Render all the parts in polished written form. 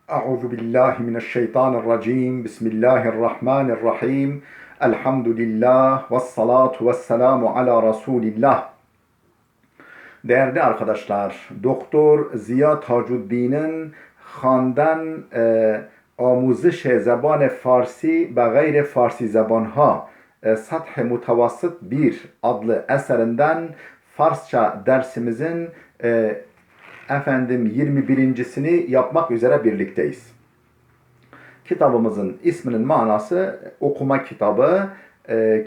Euzu billahi mineşşeytanirracim. Bismillahirrahmanirrahim. Elhamdülillah ve salatu ve selamu ala Resulillah. Değerli arkadaşlar, Doktor Ziya Tacuddin'in خواندن آموزش زبان فارسی به غیر فارسی زبانها سطح متوسط 1 adlı eserinden Farsça dersimizin 21.sini yapmak üzere birlikteyiz. Kitabımızın isminin manası okuma kitabı.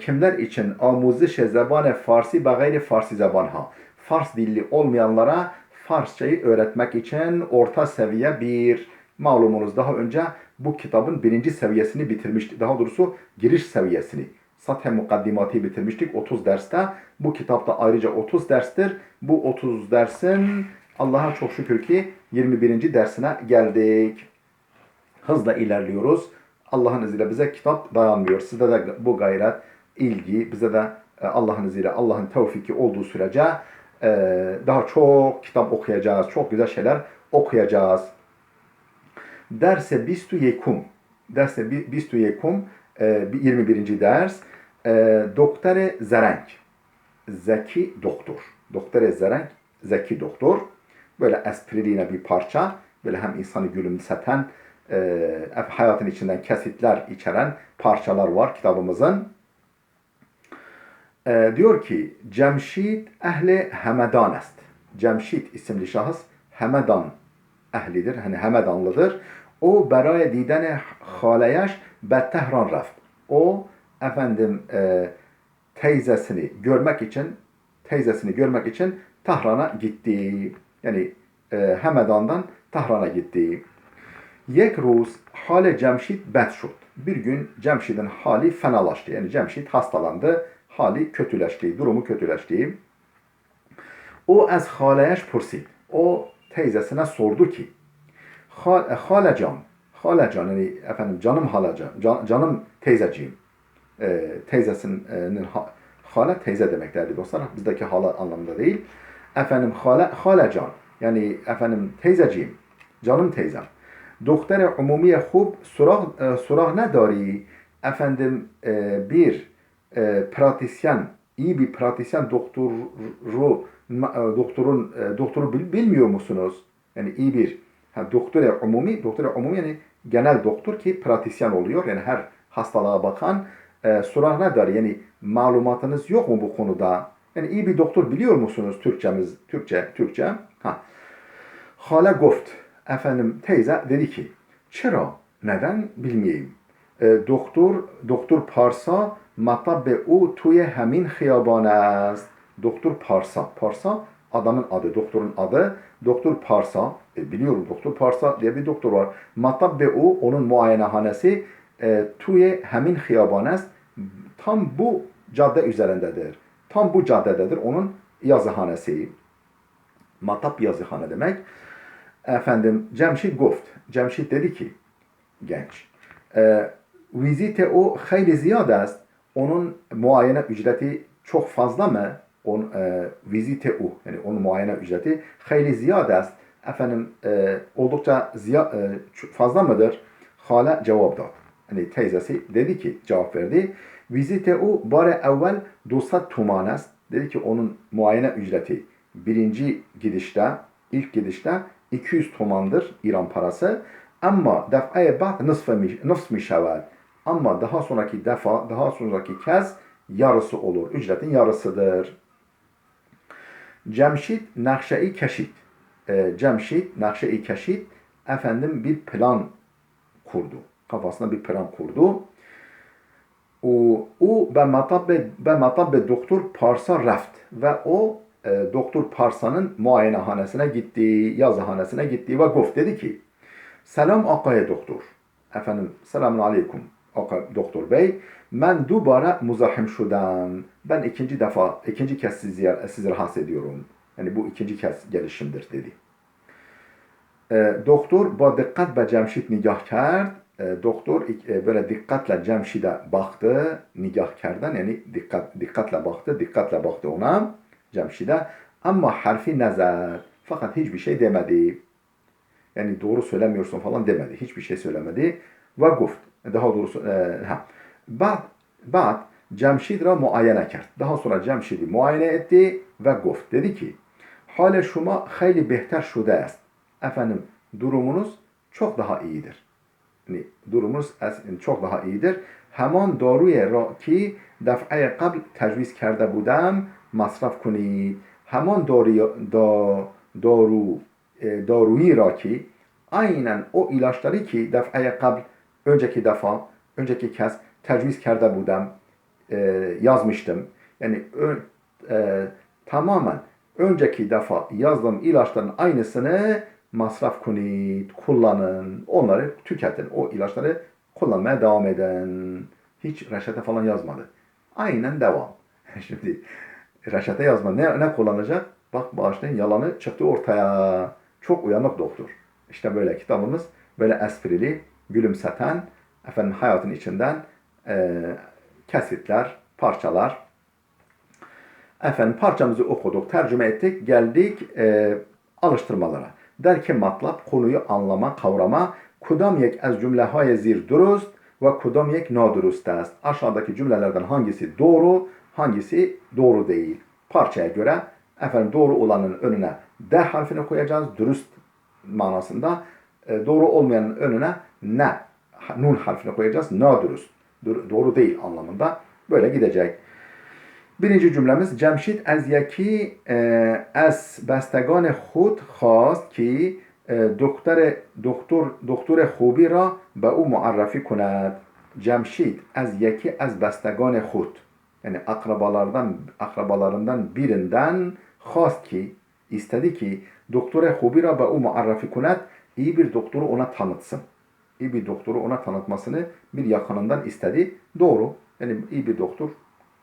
Kimler için? Amuziş zebane Farsi ve gayri Farsi zebanha. Fars dilli olmayanlara Farsçayı öğretmek için orta seviye bir. Malumunuz daha önce bu kitabın 1. seviyesini bitirmiştik. Daha doğrusu giriş seviyesini. Sathe mukaddimatı bitirmiştik 30 derste. Bu kitapta ayrıca 30 derstir. Bu 30 dersin Allah'a çok şükür ki 21. dersine geldik. Hızla ilerliyoruz. Allah'ın izniyle bize kitap dayanmıyor. Sizde de bu gayret, ilgi, bize de Allah'ın izniyle, Allah'ın tevfiki olduğu sürece daha çok kitap okuyacağız. Çok güzel şeyler okuyacağız. Derse bistu yekum. Derse bistu yekum 21. ders. Doktore Zerenk. Zeki doktor. Doktore Zerenk. Zeki doktor. Böyle espriliğine bir parça. Böyle hem insanı gülümseten, hayatın içinden kesitler içeren parçalar var kitabımızın. Diyor ki Cemşid ehli Hemedan est. Cemşid isimli şahıs Hemedan ehlidir. Hani Hemedanlıdır. O beraya didene haleyaş be Tehran reft. O teyzesini görmek için Tahran'a gitti. Yani Hemedan'dan Tahran'a gitti. Yek roz hale Cemşid bed şud. Bir gün Cemşid'in hali fenalaştı. Yani Cemşid hastalandı. Hali kötüleşti. Durumu kötüleşti. O az haleyeş pursid. O teyzesine sordu ki Halecan yani canım halacan, canım teyzeciğim. Teyzesinin hale teyze demek değerli dostlar. Bizdeki hala anlamında değil. Halecan yani teyzeciğim, canım teyzem. Doktor umumiye hub surah ne dari? Bir pratisyen, iyi bir pratisyen doktoru bilmiyor musunuz? Yani iyi bir doktor umumi yani genel doktor ki pratisyen oluyor. Yani her hastalığa bakan surah ne dari? Yani malumatınız yok mu bu konuda? Yani iyi bir doktor biliyor musunuz? Türkçe. Hala goft. Teyze dedi ki, çera? Neden bilmeyeyim? Doktor Parsa matabbe u tuye hemin hıyaban است. Doktor Parsa adamın adı, doktorun adı. Doktor Parsa, biliyorum Doktor Parsa diye bir doktor var. Matabbe u onun muayenehanesi tuye hemin hıyaban است. Tam bu cadde üzerindedir. Tam bu caddededir onun yazıhanesi. Matap yazıhane demek. Cemşid goft. Cemşid dedi ki genç. Vizite o hayli ziyade است. Onun muayene ücreti çok fazla mı? Vizite o yani onun muayene ücreti hayli ziyade است. Oldukça fazla mıdır? Hala cevap da. Yani teyzesi dedi ki cevap verdi. Vizite o bare evvel 200 tuman است. Dedi ki onun muayene ücreti ilk gidişte 200 tomandır İran parası. Ama def'e ba'd nısf mi şevad. Ama daha sonraki kez yarısı olur. Ücretin yarısıdır. Cemşid nakşe-i keşid. Cemşid nakşe-i keşid bir plan kurdu. Kafasında bir plan kurdu. O be matabbe doktor Parsa reft ve o Doktor Parsa'nın muayenehanesine gitti, yazıhanesine gitti ve gof dedi ki selam akaya doktor. Selamun aleyküm doktor bey. Ben dubara muzahim şudam. Ben ikinci kez sizi rahatsız ediyorum. Yani bu ikinci kez gelişimdir dedi. Doktor ba dikkat be Cemşid nigah kerd. Doktor böyle dikkatle Cemşid'e baktı. Nigah kerden yani dikkatle baktı ona. Cemşid'e ama harfi nezar. Fakat hiçbir şey demedi. Yani doğru söylemiyorsun falan demedi. Hiçbir şey söylemedi. Ve guft. Daha doğrusu Ba'd Cemşid ra muayene kert. Daha sonra Cemşid'i muayene etti ve guft. Dedi ki hale şuma hayli behter şude est. Efendim durumunuz çok daha iyidir. Yani durumunuz çok daha iyidir. Hemen daruye ra ki daf'e qabl tecviz kerde budem masraf kunid. Hemen daruyi ra ki aynen o ilaçları ki daf'e qabl önceki kez tecviz kerde budem yazmıştım. Yani tamamen önceki defa yazdığım ilaçların aynısını masraf kullanın. Onları tüketin. O ilaçları kullanmaya devam edin. Hiç reçete falan yazmadı. Aynen devam. Şimdi reçete yazma. Ne kullanacak? Bak bağışlayın yalanı çıktı ortaya. Çok uyanık doktor. İşte böyle kitabımız böyle esprili, gülümseten, efendim hayatın içinden kesitler, parçalar. Efendim parçamızı okuduk, tercüme ettik, geldik alıştırmalara. Der ki matlab konuyu anlama, kavrama. Kudam yek az cümlehay zir durust ve kudam yek nadurust است. Aşağıdaki cümlelerden hangisi doğru, hangisi doğru değil. Parçaya göre efendim doğru olanın önüne D harfini koyacağız. Dürüst manasında. Doğru olmayanın önüne ne, nun harfini koyacağız. Nadurust. Doğru değil anlamında. Böyle gidecek. Birinci cümlemiz Cemşid az yeki az bestegan خود خواست ki doktor خوبی را به او معرفی کند. Cemşid az yeki az bestegan خود yani akrabalarından birinden خواست ki istedi ki doktor خوبی را به او معرفی کند iyi bir doktoru ona tanıtsın. İyi bir doktoru ona tanıtmasını bir yakınından istedi. Doğru. Yani iyi bir doktor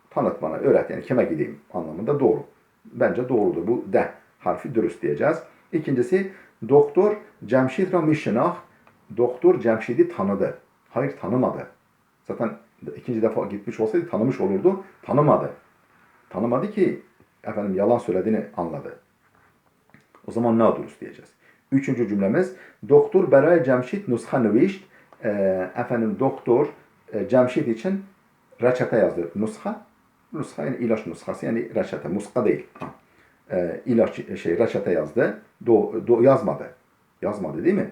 tanıt bana, öğret yani kime gideyim anlamında doğru. Bence doğrudur. Bu D harfi dürüst diyeceğiz. İkincisi doktor Cemşid ra mişinah. Doktor Cemşid'i tanıdı. Hayır tanımadı. Zaten ikinci defa gitmiş olsaydı tanımış olurdu. Tanımadı. Tanımadı ki efendim yalan söylediğini anladı. O zaman ne dürüst diyeceğiz. Üçüncü cümlemiz doktor beraya Cemşid nuskha nivişt. Efendim doktor Cemşid için reçete yazdı. Nuskha yani ilaç nuskası yani reçete. Muska değil. İlaç reçete yazdı. Yazmadı. Yazmadı değil mi?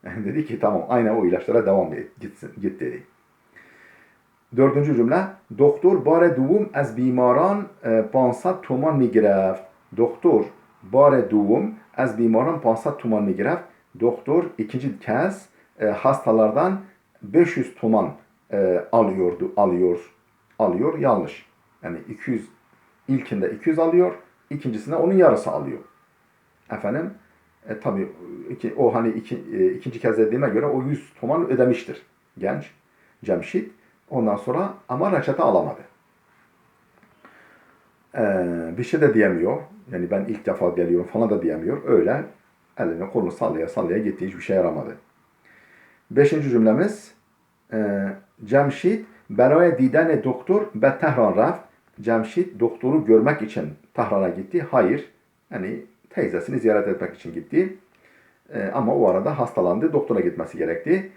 Dedi ki tamam aynen o ilaçlara devam et. Git dedi. Dördüncü cümle. Doktor bare duvum az bimaran 500 toman migreft. Doktor bare duvum az bimaran 500 toman migreft. Doktor ikinci kez hastalardan 500 toman alıyor yanlış. Yani 200 ilkinde 200 alıyor, ikincisinde onun yarısı alıyor. Efendim tabii o hani ikinci kez dediğime göre o 100 toman ödemiştir genç Cemşid. Ondan sonra ama reçete alamadı. Bir şey de diyemiyor. Yani ben ilk defa geliyorum falan da diyemiyor. Öyle elini kolunu sallaya gitti. Hiçbir şey yaramadı. Beşinci cümlemiz Cemşid beraya didane doktor be Tehran raft. Cemşid doktoru görmek için Tahran'a gitti. Hayır. Yani teyzesini ziyaret etmek için gitti. Ama o arada hastalandı. Doktora gitmesi gerekti.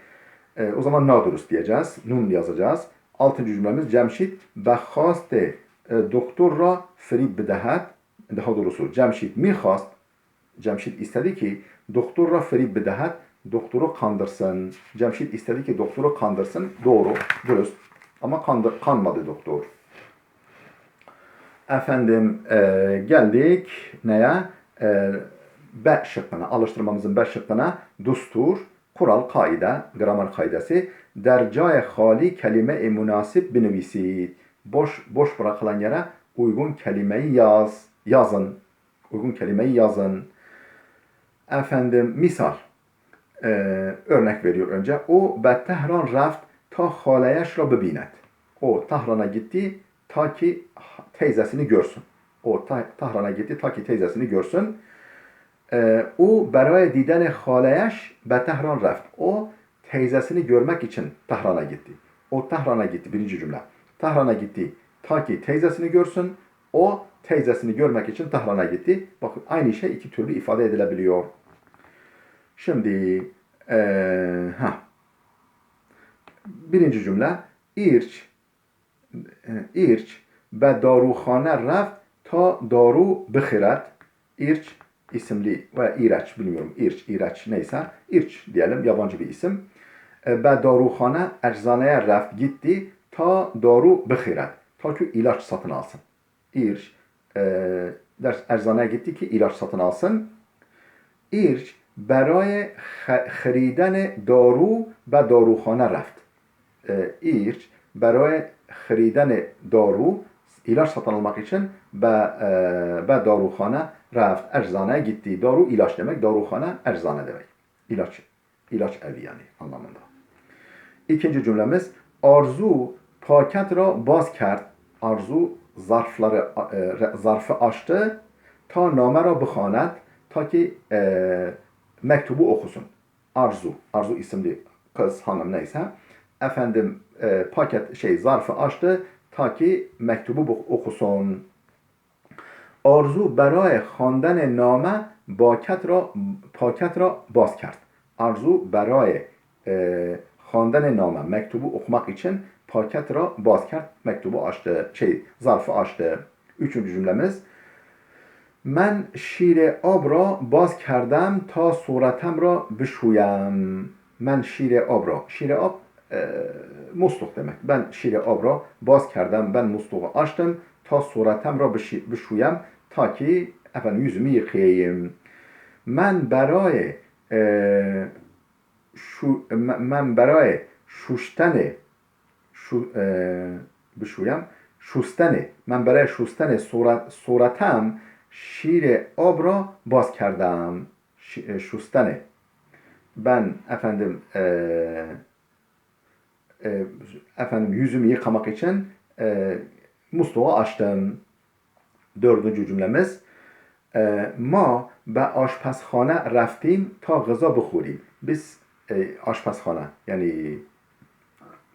O zaman nadurus diyeceğiz. Nun yazacağız. Altıncı cümlemiz Cemşid bekhaste doktor ra frib bidehet. Daha doğrusu Cemşid mihast. Cemşid istedi ki doktor ra frib bidehet. Doktoru kandırsın. Cemşid istedi ki doktoru kandırsın. Doğru, dürüst. Ama kanmadı doktor. Efendim geldik neye? B şıkkına, alıştırmamızın B şıkkına dustur, kural, kaide, gramer kaidesi. Dercaya hali kelime-i münasip binivisid. Boş bırakılan yere uygun kelimeyi yazın. Uygun kelimeyi yazın. Efendim misal. Örnek veriyor önce. O be Tehran raft ta haleyeş ra bebinet. O Tahran'a gitti ta ki teyzesini görsün. O Tahran'a gitti ta ki teyzesini görsün. O beraya didene haleyeş be Tehran raft. O teyzesini görmek için Tahran'a gitti. O Tahran'a gitti birinci cümle. Tahran'a gitti ta ki teyzesini görsün. O teyzesini görmek için Tahran'a gitti. Bakın aynı şey iki türlü ifade edilebiliyor. Şimdi birinci cümle İrç به داروخانه رفت تا دارو بخیرد. İrç isimli ve İraç bilmiyorum. İraç neyse. İrç diyelim yabancı bir isim. Be daruhane eczaneye reft gitti ta daru bıxiret. Ta ki ilaç satın alsın. İrç eczaneye gitti ki ilaç satın alsın. İrç برای خریدن دارو به داروخانه رفت. İrç برای خریدن دارو ilaç satın almak için به داروخانه رفت. Eczaneye gitti. Daru ilaç demek. Daruhane eczane demek. İlaç evi yani anlamında. İkinci cümlemiz Arzu paket ra baz kerd. Arzu zarfı açtı ta name ra bixanet ta ki mektubu okusun. Arzu isimli kız hanım neyse efendim zarfı açtı ta ki mektubu okusun. Arzu برای خواندن نامه پاکت را باز کرد. Arzu برای خواندن نامه mektubu okumak için paket ra باز کرد. Mektubu açtı, zarfı açtı. Üçüncü cümlemiz من شیر آب را باز کردم تا صورتم را بشویم. من شیر آب را musluk demek. Ben şire abra baz kerdem. Ben musluğu açtım. Ta suretem ra bişuyem. Ta ki efendim yüzümü yıkayayım. Men berای شستن من برای شستن صورتم شیر آب را باز کردم. شستن ben yüzümü yıkamak için musluğu açtım. Dördüncü cümlemiz ما به آشپزخانه رفتیم تا غذا بخوریم. Biz aşpazhane yani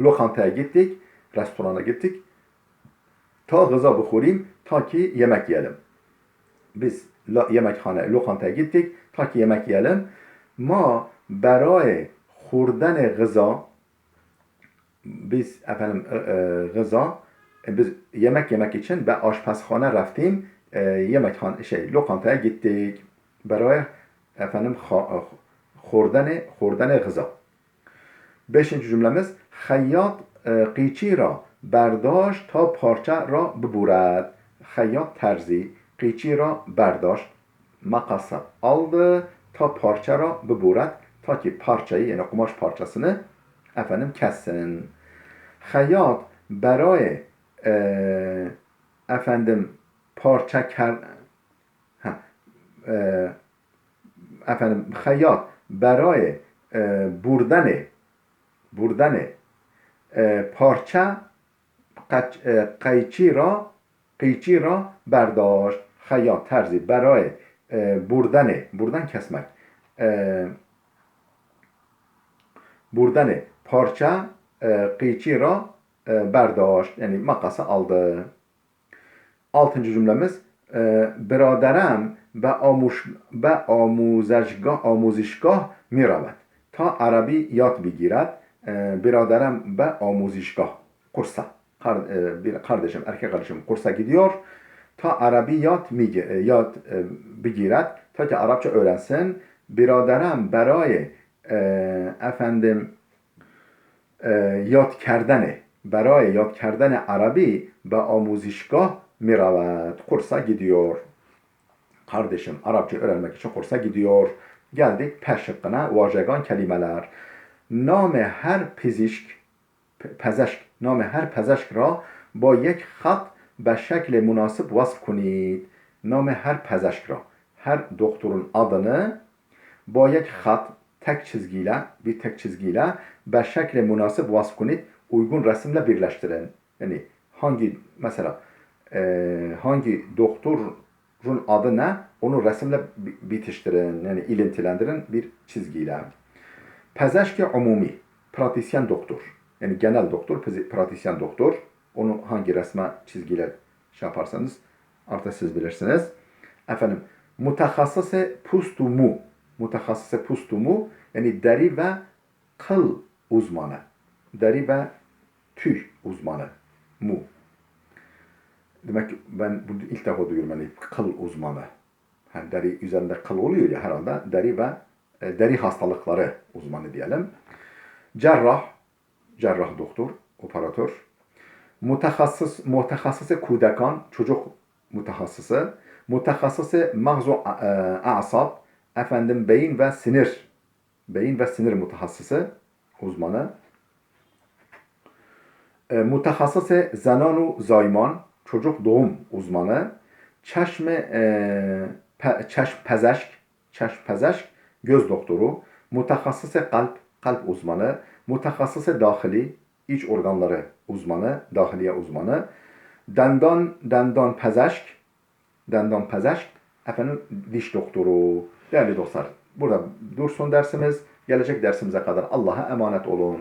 lokantaya gittik, restorana gittik. Ta gıza bخوریم ta ki yemek yiyelim. Biz lokantaya gittik ta ki yemek yiyelim. ما برای خوردن غذا biz biz yemek için به آشپزخانه رفتیم lokantaya gittik. برای خوردن غذا. Beşinci cümlemiz خیاط قیچی را برداشت تا پارچه را ببرد. خیاط terzi قیچی را برداشت makası aldı ta parça ra bburat ta ki parçayı yani kumaş parçasını kessin. Hayyat برای parça خیاط برای بردن parça قیچی را برداشت. خیاط terzi برای buradan kesmek parça قیچی را برداشت yani makası aldı. Altıncı cümlemiz برادرم به آموزشگاه می رود تا عربی یاد بگیرد. برادرم به آموزشگاه kursa kardeşim erkek kardeşim kursa gidiyor ta Arabi yad بگیرد ta ki Arapça öğrensin. برادرم برای یاد کردن عربی به آموزشگاه می رود. Kursa gidiyor. Kardeşim Arapça öğrenmek için kursa gidiyor. Geldik P şıkkına. Vajegan kelimeler. نام هر پزشک را با یک خط به شکل مناسب وصف کنید. نام her پزشک را her doktorun adını با یک خط tek çizgiyle به شکل مناسب وصف کنید uygun resimle birleştirin. Yani hangi doktorun adı ne onu resimle bitiştirin yani ilintilendirin bir çizgiyle. Pezeşki umumi, pratisyen doktor. Yani genel doktor, pratisyen doktor. Onu hangi resme çizgiyle yaparsanız artık siz bilirsiniz. Mütehassıs pustu mu. Mütehassıs pustumu yani deri ve kıl uzmanı. Deri ve tüy uzmanı mu. Demek ki ben bunu ilk defa duyuyorum yani kıl uzmanı. Yani deri üzerinde kıl oluyor ya herhalde deri ve deri hastalıkları uzmanı diyelim. Cerrah, cerrah doktor, operatör. Mütehassıs kudekan, çocuk mütehassısı. Mütehassıs mağzu asab, efendim beyin ve sinir. Beyin ve sinir mütehassısı uzmanı. Mütehassıs zananu zayman, çocuk doğum uzmanı. Çeşm pezeşk, göz doktoru. Mütehassıs kalp, kalp uzmanı. Mütehassıs dahili, iç organları uzmanı, dahiliye uzmanı. Dendan pezeşk, dendan pezeşk, efendim diş doktoru. Değerli dostlar, burada dursun dersimiz. Gelecek dersimize kadar Allah'a emanet olun.